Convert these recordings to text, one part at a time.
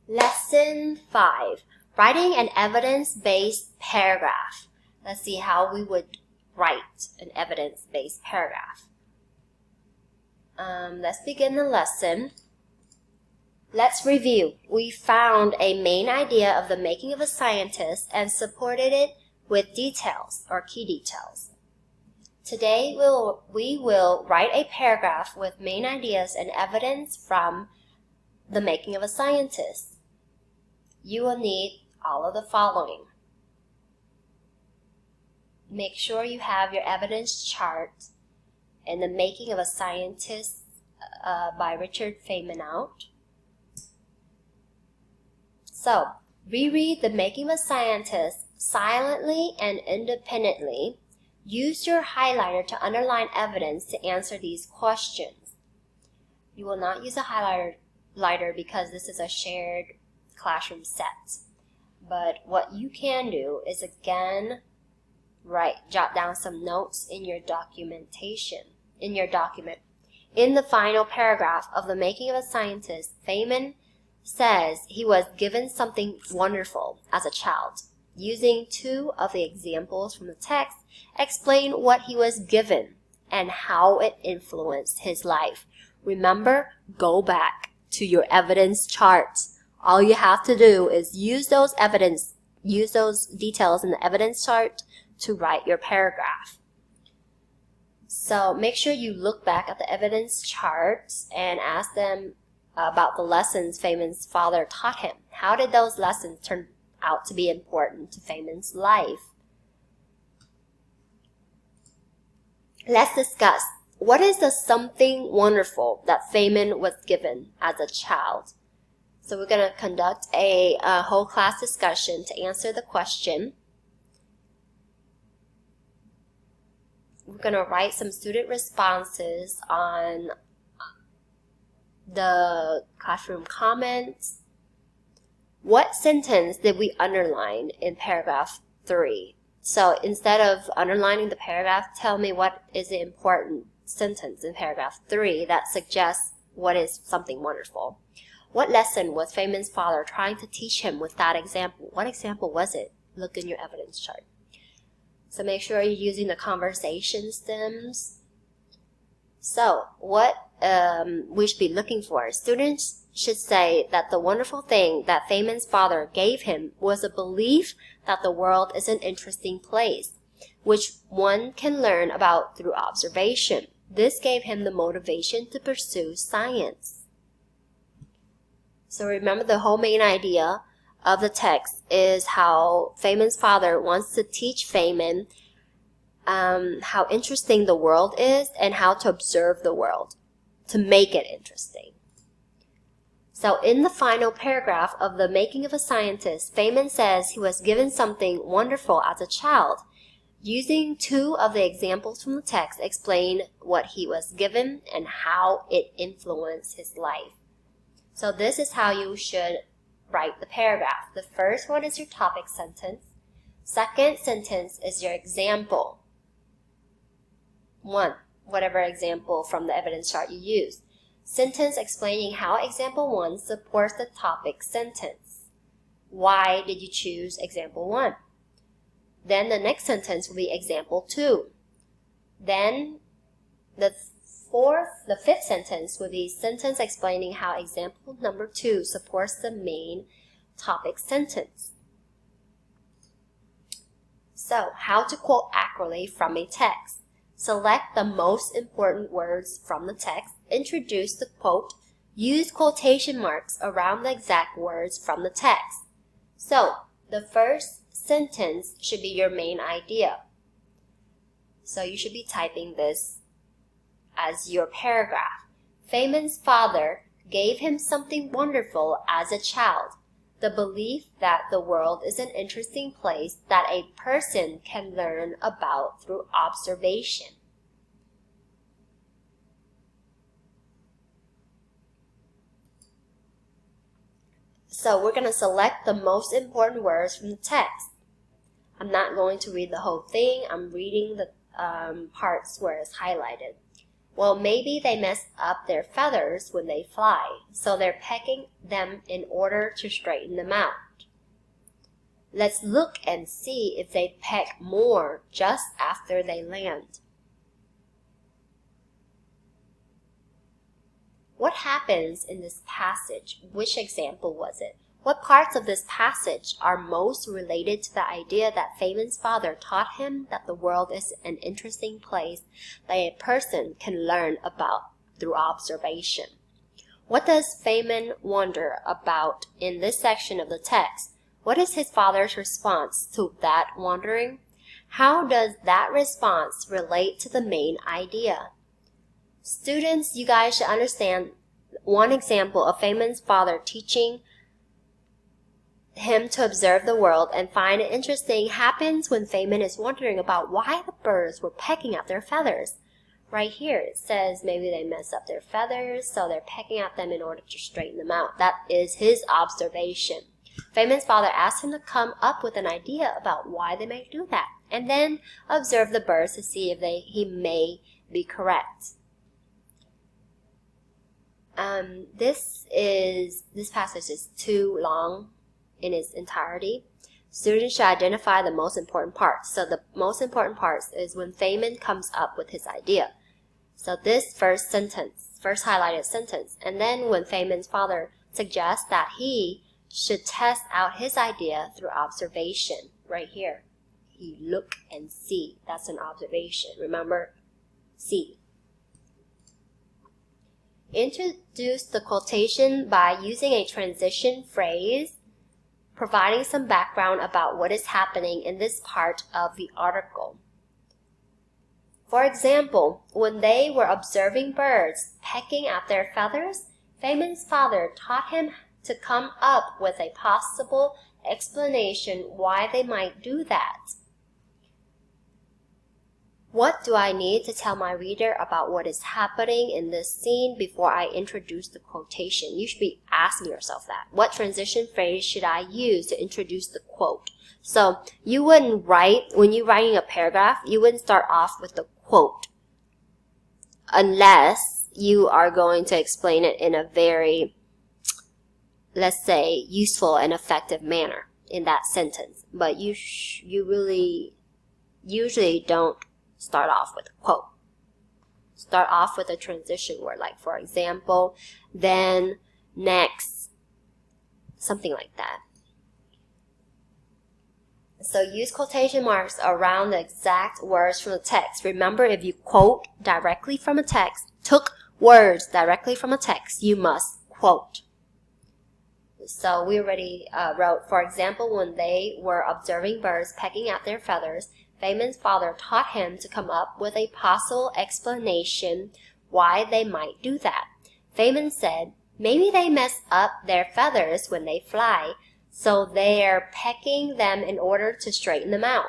Lesson 5, Writing an Evidence-Based Paragraph. Let's see how we would write an evidence-based paragraph. Let's begin the lesson. Let's review. We found a main idea of the making of a scientist and supported it with details or key details. Today we will write a paragraph with main ideas and evidence from the making of a scientist. You will need all of the following. Make sure you have your evidence chart and The Making of a Scientist by Richard Feynman out. So, reread The Making of a Scientist silently and independently. Use your highlighter to underline evidence to answer these questions. You will not use a highlighter because this is a shared classroom set. But what you can do is again jot down some notes in your document. In the final paragraph of The Making of a Scientist, Feynman says he was given something wonderful as a child. Using two of the examples from the text, explain what he was given and how it influenced his life. Remember, go back to your evidence charts. All you have to do is use those details in the evidence chart to write your paragraph. So make sure you look back at the evidence charts and ask them about the lessons Feynman's father taught him. How did those lessons turn out to be important to Feynman's life? Let's discuss, what is the something wonderful that Feynman was given as a child? So we're going to conduct a whole class discussion to answer the question. We're going to write some student responses on the classroom comments. What sentence did we underline in paragraph 3? So instead of underlining the paragraph, tell me what is the important sentence in paragraph 3 that suggests what is something wonderful. What lesson was Feynman's father trying to teach him with that example? What example was it? Look in your evidence chart. So make sure you're using the conversation stems. So what we should be looking for. Students should say that the wonderful thing that Feynman's father gave him was a belief that the world is an interesting place, which one can learn about through observation. This gave him the motivation to pursue science. So remember, the whole main idea of the text is how Feynman's father wants to teach Feynman how interesting the world is and how to observe the world to make it interesting. So in the final paragraph of The Making of a Scientist, Feynman says he was given something wonderful as a child. Using two of the examples from the text, explain what he was given and how it influenced his life. So this is how you should write the paragraph. The first one is your topic sentence. Second sentence is your example. 1, whatever example from the evidence chart you use. Sentence explaining how example 1 supports the topic sentence. Why did you choose example 1? Then the next sentence will be example 2. Then the fifth sentence will be sentence explaining how example number 2 supports the main topic sentence. So, how to quote accurately from a text. Select the most important words from the text, introduce the quote, use quotation marks around the exact words from the text. So, the first sentence should be your main idea. So you should be typing this as your paragraph. Feynman's father gave him something wonderful as a child. The belief that the world is an interesting place that a person can learn about through observation. So we're going to select the most important words from the text. I'm not going to read the whole thing. I'm reading the parts where it's highlighted. Well, maybe they mess up their feathers when they fly, so they're pecking them in order to straighten them out. Let's look and see if they peck more just after they land. What happens in this passage? Which example was it? What parts of this passage are most related to the idea that Feynman's father taught him that the world is an interesting place that a person can learn about through observation? What does Feynman wonder about in this section of the text? What is his father's response to that wondering? How does that response relate to the main idea? Students, you guys should understand one example of Feynman's father teaching him to observe the world and find it interesting happens when Feynman is wondering about why the birds were pecking at their feathers. Right here it says maybe they mess up their feathers, so they're pecking at them in order to straighten them out. That is his observation. Feynman's father asked him to come up with an idea about why they may do that, and then observe the birds to see if he may be correct. This passage is too long in its entirety. Students should identify the most important parts. So the most important parts is when Feynman comes up with his idea. So this first highlighted sentence, and then when Feynman's father suggests that he should test out his idea through observation, right here. You look and see. That's an observation. Remember, see. Introduce the quotation by using a transition phrase, providing some background about what is happening in this part of the article. For example, when they were observing birds pecking at their feathers, Feynman's father taught him to come up with a possible explanation why they might do that. What do I need to tell my reader about what is happening in this scene before I introduce the quotation? You should be asking yourself that. What transition phrase should I use to introduce the quote? So you wouldn't when you're writing a paragraph, you wouldn't start off with the quote unless you are going to explain it in a very, let's say, useful and effective manner in that sentence. But you really usually don't start off with a quote. Start off with a transition word, like for example, then, next, something like that. So use quotation marks around the exact words from the text. Remember, if you quote directly from a text, took words directly from a text, you must quote. So we already wrote, for example, when they were observing birds pecking at their feathers, Feynman's father taught him to come up with a possible explanation why they might do that. Feynman said, maybe they mess up their feathers when they fly, so they're pecking them in order to straighten them out.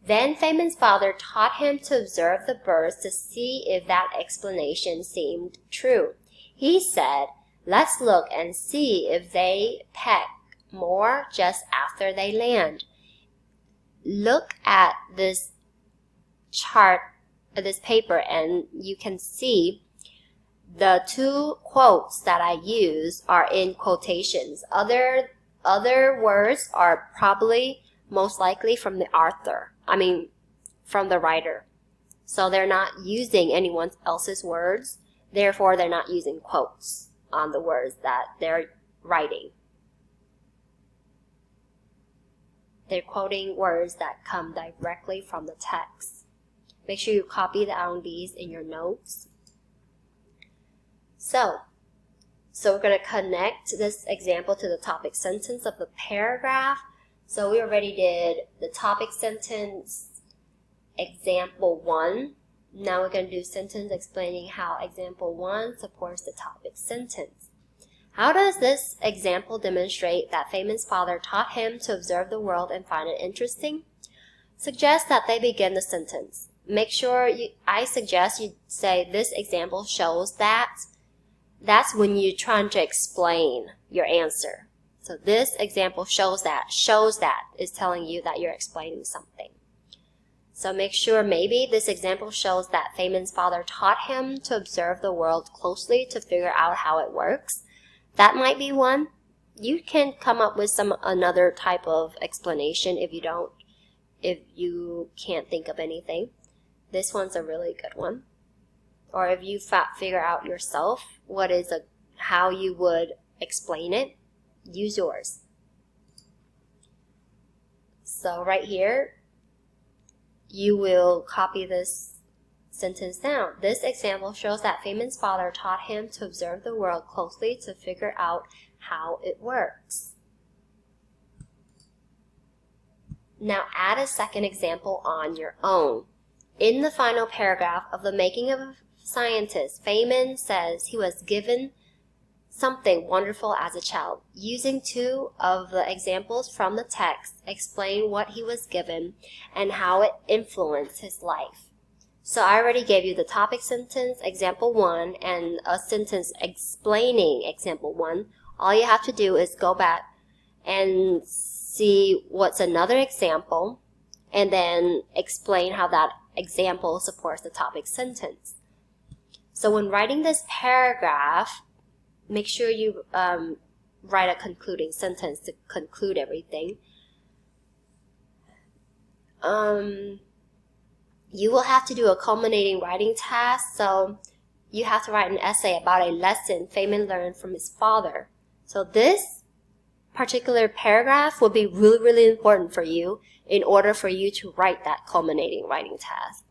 Then Feynman's father taught him to observe the birds to see if that explanation seemed true. He said, let's look and see if they peck more just after they land. Look at this chart, this paper, and you can see the two quotes that I use are in quotations. Other words are probably most likely from the author. From the writer. So they're not using anyone else's words. Therefore, they're not using quotes on the words that they're writing. They're quoting words that come directly from the text. Make sure you copy down these in your notes. So we're going to connect this example to the topic sentence of the paragraph. So we already did the topic sentence, example 1. Now we're going to do sentence explaining how example 1 supports the topic sentence. How does this example demonstrate that Feynman's father taught him to observe the world and find it interesting? Suggest that they begin the sentence. I suggest you say this example shows that. That's when you're trying to explain your answer. So this example shows that is telling you that you're explaining something. So make sure maybe this example shows that Feynman's father taught him to observe the world closely to figure out how it works. That might be one. You can come up with another type of explanation if you can't think of anything. This one's a really good one. Or if you figure out yourself how you would explain it, use yours. So right here, you will copy this sentence down. This example shows that Feynman's father taught him to observe the world closely to figure out how it works. Now add a second example on your own. In the final paragraph of The Making of a Scientist, Feynman says he was given something wonderful as a child. Using two of the examples from the text, explain what he was given and how it influenced his life. So I already gave you the topic sentence, example 1, and a sentence explaining example 1. All you have to do is go back and see what's another example, and then explain how that example supports the topic sentence. So when writing this paragraph, make sure you write a concluding sentence to conclude everything. You will have to do a culminating writing task, so you have to write an essay about a lesson Feynman learned from his father. So this particular paragraph will be really, really important for you in order for you to write that culminating writing task.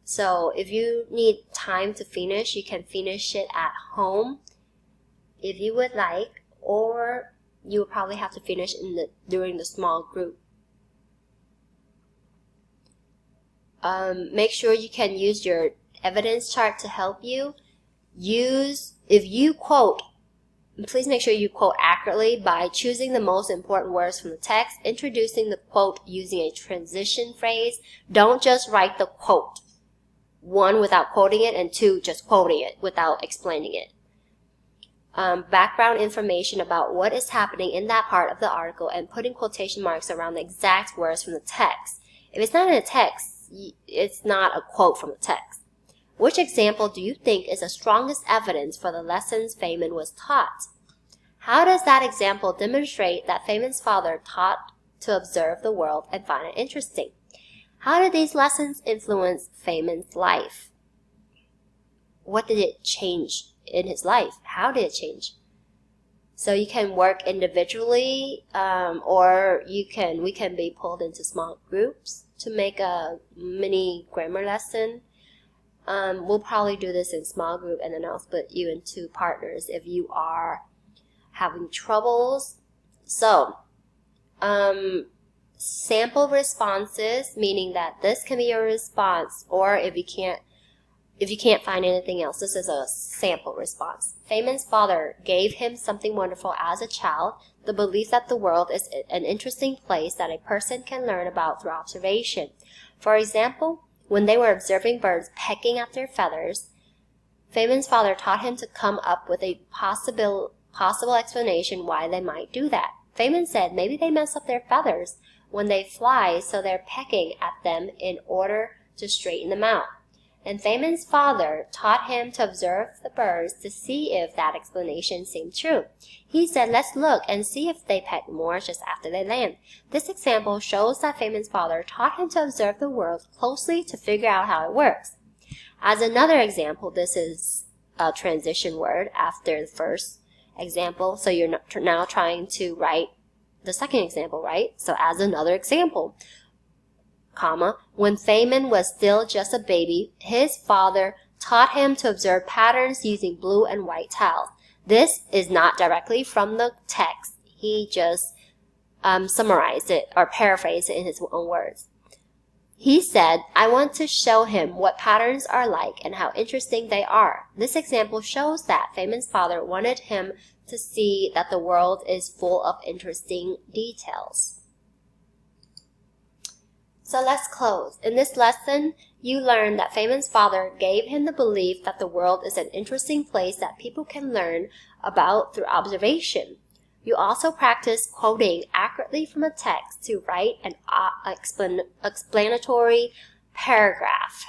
So if you need time to finish, you can finish it at home if you would like, or you will probably have to finish during the small group. Make sure you can use your evidence chart to help you. If you quote, please make sure you quote accurately by choosing the most important words from the text, introducing the quote using a transition phrase. Don't just write the quote. 1, without quoting it, and 2, just quoting it without explaining it. Background information about what is happening in that part of the article and putting quotation marks around the exact words from the text. If it's not in the text, it's not a quote from the text. Which example do you think is the strongest evidence for the lessons Feynman was taught? How does that example demonstrate that Feynman's father taught to observe the world and find it interesting? How did these lessons influence Feynman's life? What did it change in his life? How did it change? So you can work individually, or we can be pulled into small groups to make a mini grammar lesson. We'll probably do this in small group, and then I'll split you into partners if you are having troubles. So, sample responses, meaning that this can be your response, or if you can't find anything else, this is a sample response. Feynman's father gave him something wonderful as a child, the belief that the world is an interesting place that a person can learn about through observation. For example, when they were observing birds pecking at their feathers, Feynman's father taught him to come up with a possible explanation why they might do that. Feynman said maybe they mess up their feathers when they fly, so they're pecking at them in order to straighten them out. And Feynman's father taught him to observe the birds to see if that explanation seemed true. He said, let's look and see if they peck more just after they land. This example shows that Feynman's father taught him to observe the world closely to figure out how it works. As another example, this is a transition word after the first example, so you're now trying to write the second example, right? So as another example, comma, when Feynman was still just a baby, his father taught him to observe patterns using blue and white tiles. This is not directly from the text. He just summarized it or paraphrased it in his own words. He said, I want to show him what patterns are like and how interesting they are. This example shows that Feynman's father wanted him to see that the world is full of interesting details. So let's close. In this lesson, you learned that Feynman's father gave him the belief that the world is an interesting place that people can learn about through observation. You also practice quoting accurately from a text to write an explanatory paragraph.